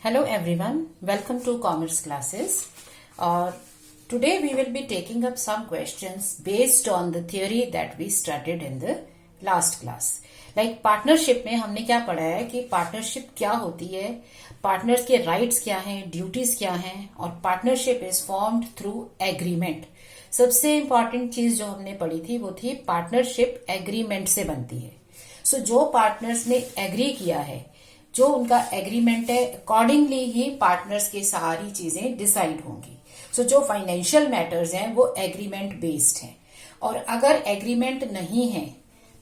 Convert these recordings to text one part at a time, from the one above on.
Hello everyone, welcome to Commerce classes. Today we will be taking up some questions based on the theory that we studied in the last class. Like partnership में हमने क्या पढ़ा है कि partnership क्या होती है, partners के rights क्या हैं, duties क्या हैं और partnership is formed through agreement. सबसे important चीज जो हमने पढ़ी थी वो थी partnership agreement से बनती है. So जो partners ने agree किया है, जो उनका एग्रीमेंट है अकॉर्डिंगली ही पार्टनर्स की सारी चीजें डिसाइड होंगी. सो जो फाइनेंशियल मैटर्स हैं वो एग्रीमेंट बेस्ड हैं. और अगर एग्रीमेंट नहीं है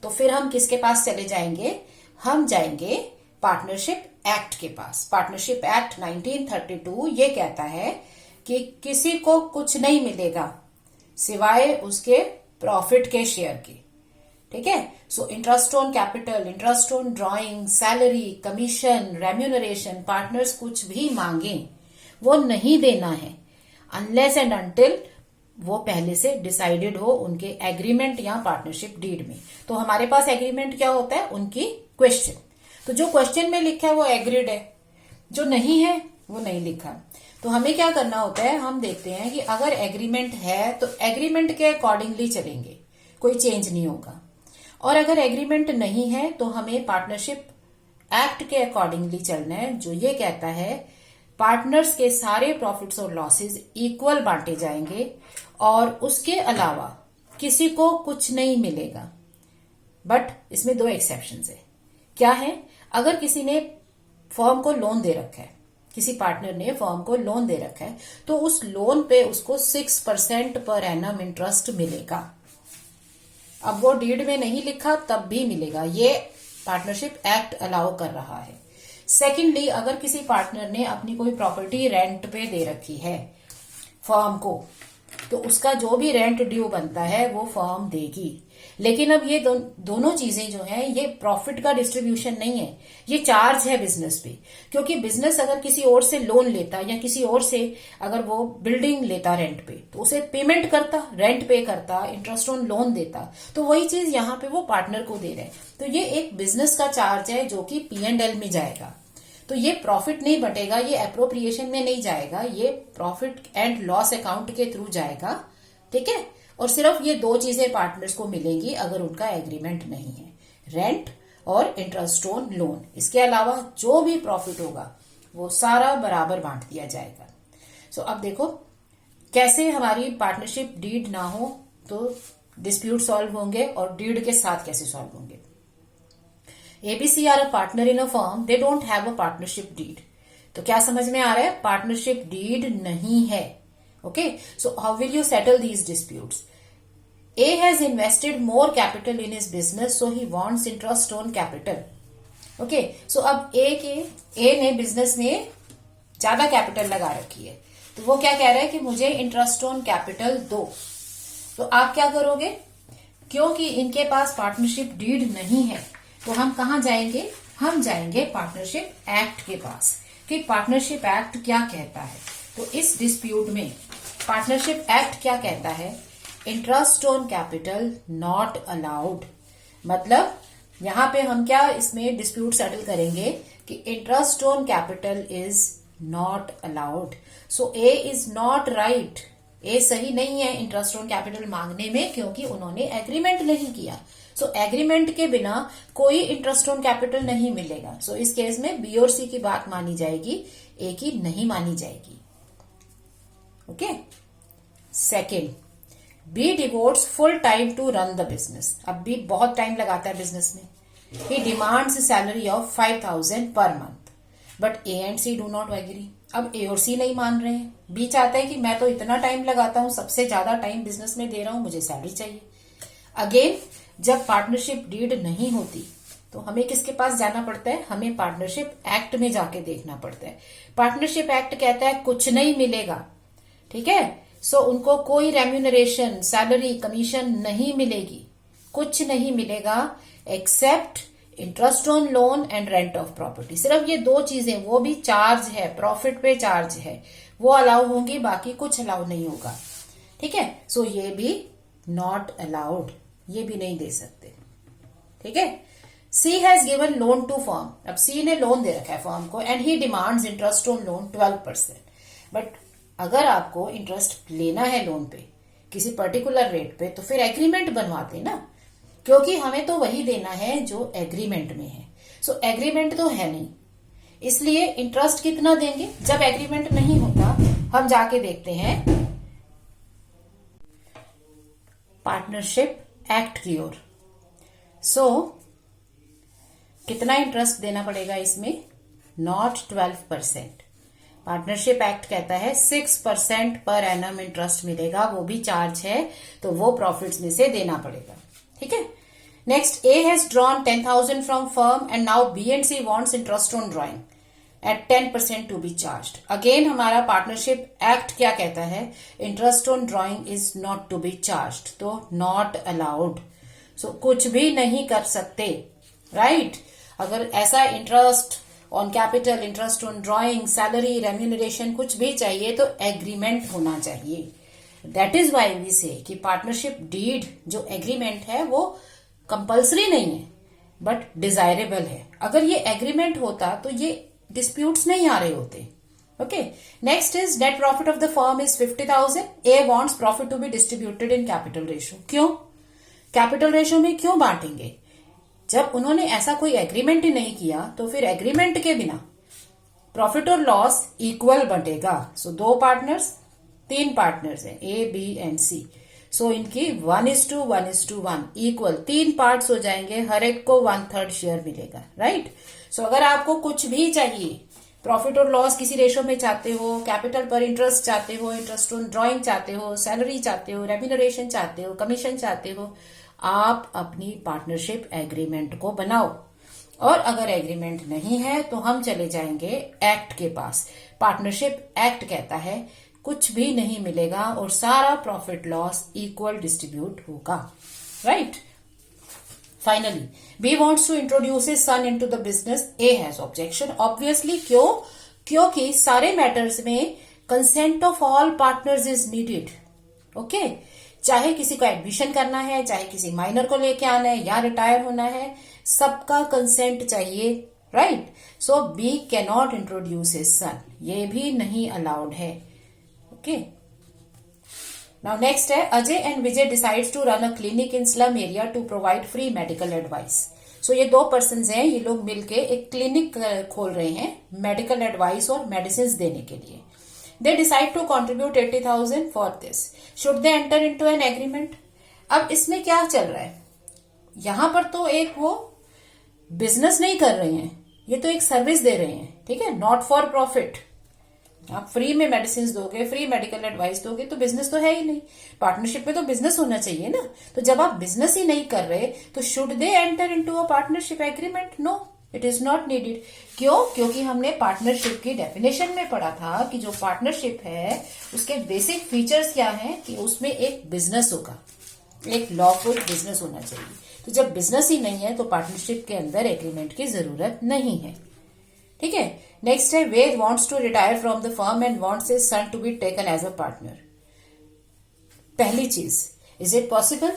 तो फिर हम किसके पास चले जाएंगे? हम जाएंगे पार्टनरशिप एक्ट के पास. पार्टनरशिप एक्ट 1932 ये कहता है कि किसी को कुछ नहीं मिलेगा सिवाय उसके प्रॉफिट के शेयर के. ठीक है. So interest on capital, interest on drawing, salary, commission, remuneration, partners कुछ भी मांगे वो नहीं देना है अनलेस एंड अनटिल वो पहले से डिसाइडेड हो उनके एग्रीमेंट या पार्टनरशिप डीड में. तो हमारे पास एग्रीमेंट क्या होता है? उनकी क्वेश्चन. तो जो क्वेश्चन में लिखा है वो एग्रीड है, जो नहीं है वो नहीं लिखा. तो हमें क्या करना होता है? हम देखते हैं कि अगर एग्रीमेंट है तो एग्रीमेंट के अकॉर्डिंगली चलेंगे, कोई चेंज नहीं होगा. और अगर एग्रीमेंट नहीं है तो हमें पार्टनरशिप एक्ट के अकॉर्डिंगली चलना है, जो ये कहता है पार्टनर्स के सारे प्रॉफिट्स और लॉसेस इक्वल बांटे जाएंगे और उसके अलावा किसी को कुछ नहीं मिलेगा. बट इसमें दो एक्सेप्शंस है. क्या है? अगर किसी ने फर्म को लोन दे रखा है, किसी पार्टनर ने फर्म को लोन दे रखा है, तो उस लोन पे उसको 6% पर एनम इंटरेस्ट मिलेगा. अब वो डीड में नहीं लिखा तब भी मिलेगा. ये पार्टनरशिप एक्ट अलाउ कर रहा है. सेकेंडली, अगर किसी पार्टनर ने अपनी कोई प्रॉपर्टी रेंट पे दे रखी है फर्म को, तो उसका जो भी रेंट ड्यू बनता है वो फर्म देगी. लेकिन अब ये दोनों चीजें जो हैं ये प्रॉफिट का डिस्ट्रीब्यूशन नहीं है, ये चार्ज है बिजनेस पे. क्योंकि बिजनेस अगर किसी और से लोन लेता या किसी और से अगर वो बिल्डिंग लेता रेंट पे तो उसे पेमेंट करता, रेंट पे करता, इंटरेस्ट ऑन लोन देता. तो वही चीज यहाँ पे वो पार्टनर को दे रहे हैं. तो ये एक बिजनेस का चार्ज है जो कि P&L में जाएगा. तो ये प्रॉफिट नहीं बटेगा, ये एप्रोप्रिएशन में नहीं जाएगा, ये प्रॉफिट एंड लॉस अकाउंट के थ्रू जाएगा. ठीक है. और सिर्फ ये दो चीजें पार्टनर्स को मिलेंगी अगर उनका एग्रीमेंट नहीं है, रेंट और इंटरेस्ट ऑन लोन. इसके अलावा जो भी प्रॉफिट होगा वो सारा बराबर बांट दिया जाएगा. सो अब देखो कैसे हमारी पार्टनरशिप डीड ना हो तो डिस्प्यूट सॉल्व होंगे और डीड के साथ कैसे सॉल्व होंगे. ABC are a partner in a firm, they don't have a partnership deed. तो क्या समझ में आ रहा है? पार्टनरशिप डीड नहीं है. Okay, so how will you settle these disputes? A has invested more capital in his business, so he wants interest on capital. Okay, so अब A ने बिजनेस में ज्यादा कैपिटल लगा रखी है, तो वो क्या कह रहा है कि मुझे इंटरेस्ट ऑन कैपिटल दो. तो आप क्या करोगे? क्योंकि इनके पास पार्टनरशिप डीड नहीं है तो हम कहाँ जाएंगे? हम जाएंगे पार्टनरशिप एक्ट के पास कि पार्टनरशिप एक्ट क्या कहता है. तो इस डिस्प्यूट में पार्टनरशिप एक्ट क्या कहता है? Interest on capital not allowed. मतलब यहां पे हम क्या इसमें डिस्प्यूट सेटल करेंगे कि interest on capital is not allowed. So A is not right. A सही नहीं है इंटरेस्ट ऑन कैपिटल मांगने में क्योंकि उन्होंने एग्रीमेंट नहीं किया. सो एग्रीमेंट के बिना कोई इंटरेस्ट ऑन कैपिटल नहीं मिलेगा. सो इस केस में बी और सी की बात मानी जाएगी, ए की नहीं मानी जाएगी. Okay. Second, B devotes full time to run the business. अब बी बहुत टाइम लगाता है बिजनेस में. ही डिमांड्स सैलरी ऑफ 5,000 पर month, but A and C do not agree. अब ए और सी नहीं मान रहे हैं. बी चाहता है कि मैं तो इतना टाइम लगाता हूं, सबसे ज्यादा टाइम बिजनेस में दे रहा हूं, मुझे सैलरी चाहिए. अगेन, जब पार्टनरशिप डीड नहीं होती तो हमें किसके पास जाना पड़ता है? हमें पार्टनरशिप एक्ट में जाके देखना पड़ता है. पार्टनरशिप एक्ट कहता है कुछ नहीं मिलेगा. ठीक है. सो उनको कोई रेम्यूनरेशन, सैलरी, कमीशन नहीं मिलेगी, कुछ नहीं मिलेगा except interest on loan and rent of property. सिर्फ ये दो चीजें, वो भी चार्ज है, प्रॉफिट पे चार्ज है, वो अलाउ होंगी, बाकी कुछ अलाउ नहीं होगा. ठीक है. सो ये भी नॉट अलाउड, ये भी नहीं दे सकते. ठीक है. C has given loan to firm, अब सी ने लोन दे रखा है फर्म को and he demands interest on loan 12%. But अगर आपको इंटरेस्ट लेना है लोन पे किसी पर्टिकुलर रेट पे तो फिर एग्रीमेंट बनवाते ना, क्योंकि हमें तो वही देना है जो एग्रीमेंट में है. सो एग्रीमेंट तो है नहीं, इसलिए इंटरेस्ट कितना देंगे. जब एग्रीमेंट नहीं होता हम जाके देखते हैं पार्टनरशिप एक्ट की ओर. सो कितना इंटरेस्ट देना पड़ेगा इसमें, नॉट 12%. पार्टनरशिप एक्ट कहता है 6% पर एनम इंटरेस्ट मिलेगा, वो भी चार्ज है तो वो प्रॉफिट्स में से देना पड़ेगा. ठीक है. Next, A has drawn 10,000 from firm and now B and C wants interest on drawing at 10% to be charged. Again हमारा पार्टनरशिप एक्ट क्या कहता है, interest on drawing is not to be charged, तो नॉट अलाउड. सो कुछ भी नहीं कर सकते, राइट. अगर ऐसा interest on capital, interest on drawing, salary, remuneration कुछ भी चाहिए तो एग्रीमेंट होना चाहिए. दैट इज वाई वी से कि पार्टनरशिप डीड जो एग्रीमेंट है वो कंपल्सरी नहीं है बट डिजायरेबल है. अगर ये एग्रीमेंट होता तो ये डिस्प्यूट्स नहीं आ रहे होते. Okay. Next is net profit of the firm is 50,000. A wants profit to be distributed in capital ratio. क्यों कैपिटल रेशियो में क्यों बांटेंगे, जब उन्होंने ऐसा कोई एग्रीमेंट ही नहीं किया तो फिर एग्रीमेंट के बिना प्रॉफिट और लॉस इक्वल बंटेगा. सो 2 पार्टनर्स, 3 पार्टनर्स हैं ए बी एंड सी. सो इनकी 1:1:1 इक्वल 3 पार्ट्स हो जाएंगे, हर एक को 1/3 शेयर मिलेगा, राइट. सो अगर आपको कुछ भी चाहिए, प्रॉफिट और लॉस किसी रेशो में चाहते हो, कैपिटल पर इंटरेस्ट चाहते हो, इंटरेस्ट ऑन ड्रॉइंग चाहते हो, सैलरी चाहते हो, रेम्यूनरेशन चाहते हो, कमीशन चाहते हो, आप अपनी पार्टनरशिप एग्रीमेंट को बनाओ. और अगर एग्रीमेंट नहीं है तो हम चले जाएंगे एक्ट के पास. पार्टनरशिप एक्ट कहता है कुछ भी नहीं मिलेगा और सारा प्रॉफिट लॉस इक्वल डिस्ट्रीब्यूट होगा, right. Finally B wants to introduce his son into the business. A has objection. Obviously क्यों, क्योंकि सारे मैटर्स में consent of all partners is needed. Okay. चाहे किसी को एडमिशन करना है, चाहे किसी माइनर को लेके आना है या रिटायर होना है, सबका कंसेंट चाहिए, right. So B can not introduce his son, ये भी नहीं अलाउड है. ओके. नाउ नेक्स्ट है, Ajay and Vijay decides to run a clinic in slum area to provide free medical advice. So ये 2 पर्सन्स हैं, ये लोग मिलके एक क्लिनिक खोल रहे हैं मेडिकल एडवाइस और मेडिसिन देने के लिए. They decide to contribute 80,000 for this. Should they enter into an agreement? अब इसमें क्या चल रहा है, यहां पर तो एक वो बिजनेस नहीं कर रहे हैं, ये तो एक सर्विस दे रहे हैं. ठीक है, नॉट फॉर प्रॉफिट. आप फ्री में मेडिसिन दोगे, फ्री मेडिकल एडवाइस दोगे तो बिजनेस तो है ही नहीं. पार्टनरशिप में तो बिजनेस होना चाहिए ना. तो जब आप बिजनेस ही नहीं कर रहे तो should they enter into a partnership agreement? No, it is not needed. क्यों? क्योंकि हमने पार्टनरशिप की डेफिनेशन में पढ़ा था कि जो पार्टनरशिप है उसके बेसिक फीचर्स क्या हैं कि उसमें एक बिजनेस होगा, एक लॉफुल बिजनेस होना चाहिए. तो जब बिजनेस ही नहीं है तो पार्टनरशिप के अंदर एग्रीमेंट की जरूरत नहीं है. ठीक है. नेक्स्ट है, Ved wants to retire from the firm and wants his son to be taken as a partner. पहली चीज, इज इट पॉसिबल?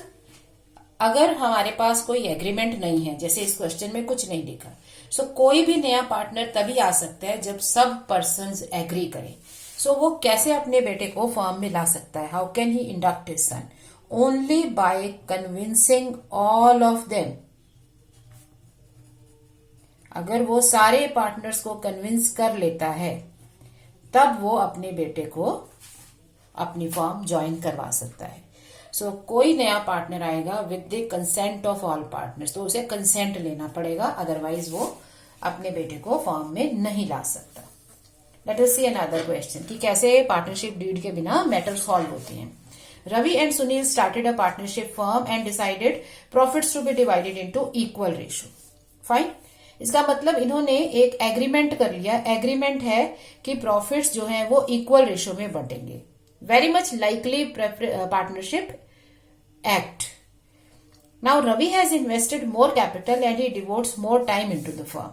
अगर हमारे पास कोई एग्रीमेंट नहीं है, जैसे इस क्वेश्चन में कुछ नहीं लिखा, सो कोई भी नया पार्टनर तभी आ सकता है जब सब पर्सन्स एग्री करें. सो वो कैसे अपने बेटे को फर्म में ला सकता है? How can he induct his son? Only by convincing all of them. अगर वो सारे पार्टनर्स को कन्विंस कर लेता है तब वो अपने बेटे को अपनी फर्म ज्वाइन करवा सकता है. सो कोई नया पार्टनर आएगा with the consent of all partners, तो उसे कंसेंट लेना पड़ेगा, अदरवाइज वो अपने बेटे को फर्म में नहीं ला सकता. Let us see another question कि कैसे पार्टनरशिप डीड के बिना मैटर सॉल्व होते हैं. Ravi and Sunil started a partnership firm and decided profits to be divided into equal ratio. Fine. इसका मतलब इन्होंने एक एग्रीमेंट कर लिया. एग्रीमेंट है कि प्रॉफिट्स जो है वो इक्वल रेशियो में बंटेंगे. Very much likely partnership act. Now Ravi has invested more capital and he devotes more time into the firm.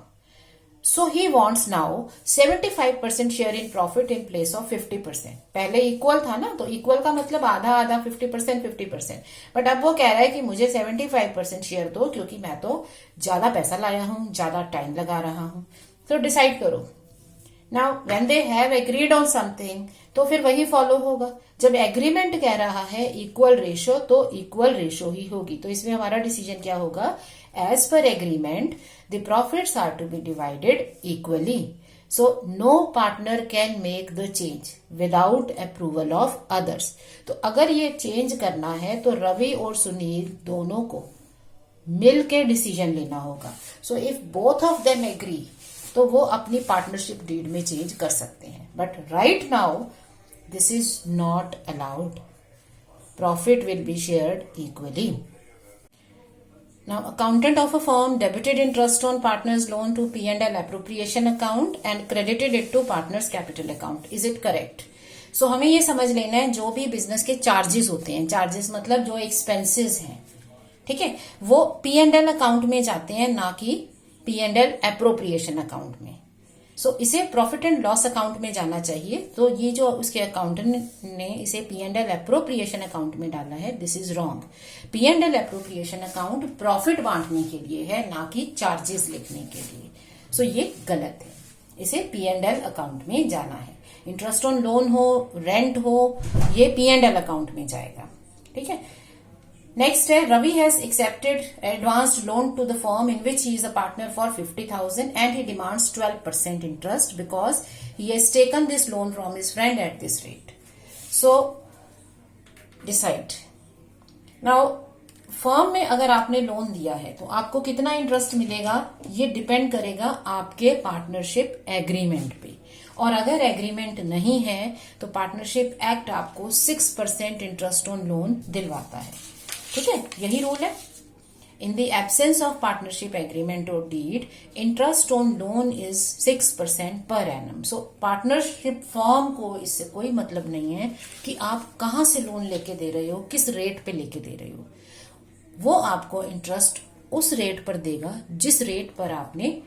So he wants now 75% share in profit in place of 50%. पहले equal था ना, तो equal का मतलब आधा आधा 50% 50%, but अब वो कह रहा है कि मुझे 75% शेयर दो क्योंकि मैं तो ज्यादा पैसा लाया हूं, ज्यादा टाइम लगा रहा हूं. तो डिसाइड करो. Now when they have agreed on something, तो फिर वही फॉलो होगा. जब एग्रीमेंट कह रहा है इक्वल रेशो, तो इक्वल रेशो ही होगी. तो इसमें हमारा डिसीजन क्या होगा? As per agreement the profits are to be divided equally. So no partner can make the change without approval of others. तो अगर ये चेंज करना है तो रवि और सुनील दोनों को मिल के डिसीजन लेना होगा. So if both of them agree, तो वो अपनी पार्टनरशिप डीड में चेंज कर सकते हैं. But right now this is not allowed. Profit will be shared equally. Now, accountant of a firm debited interest on partner's loan to P&L appropriation account and credited it to partner's capital account. Is it correct? So, हमें ये समझ लेना है जो भी business के charges होते हैं, चार्जेस मतलब जो एक्सपेंसेस हैं, ठीक है, वो P&L अकाउंट में जाते हैं, ना कि P&L एप्रोप्रिएशन अकाउंट में. सो इसे प्रॉफिट एंड लॉस अकाउंट में जाना चाहिए. तो ये जो उसके अकाउंटेंट ने इसे P&L एप्रोप्रिएशन अकाउंट में डाला है, this is wrong. P&L appropriation account profit बांटने के लिए है, ना कि चार्जेस लिखने के लिए. सो ये गलत है. इसे P&L अकाउंट में जाना है. इंटरेस्ट ऑन लोन हो, रेंट हो, ये P&L अकाउंट में जाएगा. ठीक है. नेक्स्ट है, Ravi has accepted advanced loan to the firm in which he is a partner for 50,000 and he demands 12% interest because he has taken this loan from his friend at this rate. So decide now. Firm में अगर आपने loan दिया है तो आपको कितना interest मिलेगा, ये डिपेंड करेगा आपके पार्टनरशिप एग्रीमेंट पे. और अगर एग्रीमेंट नहीं है तो पार्टनरशिप एक्ट आपको 6% इंटरेस्ट ऑन लोन दिलवाता है. ठीक है, यही रूल है. In the absence of partnership agreement और deed, interest on loan is 6% per annum. So partnership firm को इससे कोई मतलब नहीं है कि आप कहां से लोन लेके दे रहे हो, किस रेट पे लेके दे रहे हो. वो आपको इंटरेस्ट उस रेट पर देगा जिस रेट पर आपने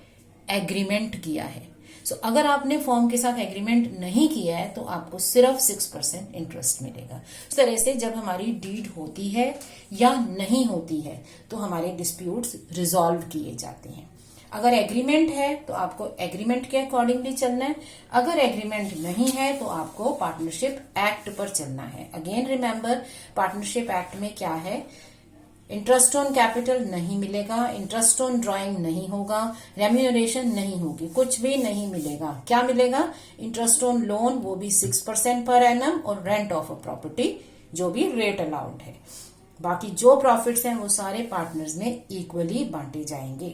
एग्रीमेंट किया है. सो अगर आपने फॉर्म के साथ एग्रीमेंट नहीं किया है तो आपको सिर्फ 6% इंटरेस्ट मिलेगा. इस तरह से जब हमारी डीड होती है या नहीं होती है तो हमारे डिस्प्यूट्स रिजॉल्व किए जाते हैं. अगर एग्रीमेंट है तो आपको एग्रीमेंट के अकॉर्डिंगली चलना है. अगर एग्रीमेंट नहीं है तो आपको पार्टनरशिप एक्ट पर चलना है. अगेन रिमेंबर, पार्टनरशिप एक्ट में क्या है, इंटरेस्ट ऑन कैपिटल नहीं मिलेगा, इंटरेस्ट ऑन ड्राइंग नहीं होगा, रेम्यूनरेशन नहीं होगी, कुछ भी नहीं मिलेगा. क्या मिलेगा? इंटरेस्ट ऑन लोन, वो भी 6% पर एनम, और रेंट ऑफ अ प्रॉपर्टी जो भी रेट अलाउड है. बाकी जो प्रॉफिट्स हैं वो सारे पार्टनर्स में इक्वली बांटे जाएंगे.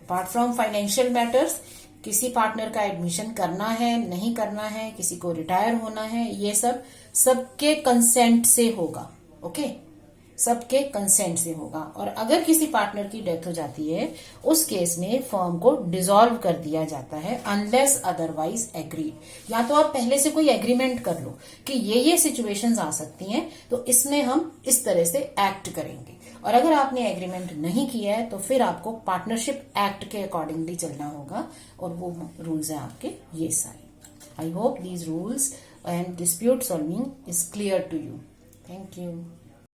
अपार्ट फ्रॉम फाइनेंशियल मैटर्स, किसी पार्टनर का एडमिशन करना है, नहीं करना है, किसी को रिटायर होना है, ये सब सबके कंसेंट से होगा. ओके, सबके कंसेंट से होगा. और अगर किसी पार्टनर की डेथ हो जाती है, उस केस में फर्म को डिसॉल्व कर दिया जाता है अनलेस अदरवाइज एग्रीड. या तो आप पहले से कोई एग्रीमेंट कर लो कि ये सिचुएशंस आ सकती हैं, तो इसमें हम इस तरह से एक्ट करेंगे. और अगर आपने एग्रीमेंट नहीं किया है तो फिर आपको पार्टनरशिप एक्ट के अकॉर्डिंगली चलना होगा, और वो रूल्स हैं आपके ये सारे. I hope these rules and dispute solving is clear to you. Thank you.